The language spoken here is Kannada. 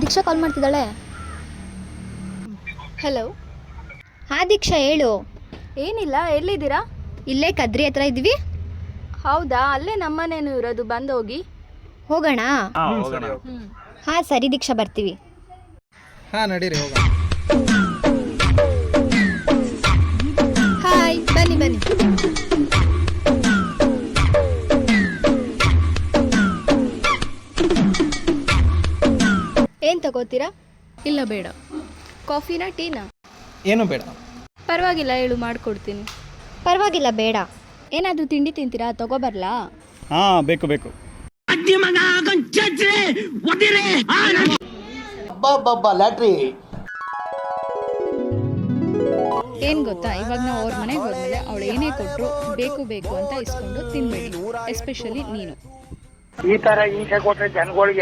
ದೀಕ್ಷಾ ಕಾಲ್ ಮಾಡ್ತಿದ್ದಾಳೆ. ಹಲೋ. ಹಾ ದೀಕ್ಷಾ ಹೇಳು. ಏನಿಲ್ಲ, ಎಲ್ಲಿದ್ದೀರಾ? ಇಲ್ಲೇ ಕದ್ರಿ ಹತ್ರ ಇದ್ವಿ. ಹೌದಾ, ಅಲ್ಲೇ ನಮ್ಮನೇನು ಇರೋದು, ಬಂದು ಹೋಗಿ. ಹೋಗೋಣ? ಹ್ಮ್. ಹಾ ಸರಿ ದೀಕ್ಷಾ, ಬರ್ತೀವಿ. ಹಾ ನಡೀರಿ ಹೋಗೋಣ. ಹಾಯ್, ಬನ್ನಿ ಬನ್ನಿ. ಏನು ತಗೋತೀರಾ? ಇಲ್ಲ ಬೇಡ. ಕಾಫಿನಾ ಟೀನಾ? ಏನು ಬೇಡ. ಪರವಾಗಿಲ್ಲ, ಹೇಳು ಮಾಡಿಕೊಡ್ತೀನಿ. ಪರವಾಗಿಲ್ಲ ಬೇಡ. ಏನಾದರೂ ತಿಂಡಿ ತಿಂತೀರಾ? ತಗೋಬರ್ಲಾ? ಹಾ ಬೇಕು ಬೇಕು. ಏನು ಗೊತ್ತಾ, ಇವಾಗ ನಾವು ಅವ್ರ ಮನೆಗೆ ಹೋದ್ಮೇಲೆ ಅವಳು ಏನೇ ಕೊಟ್ಟರು ಬೇಕು ಬೇಕು ಅಂತ ಇಸ್ಕೊಂಡು ತಿನ್ಬೇಡಿ, ಎಸ್ಪೆಷಲಿ ನೀನು. ಈ ತರ ಹಿಂಸೆ ಕೊಟ್ರೆ ಜನಗಳಿಗೆ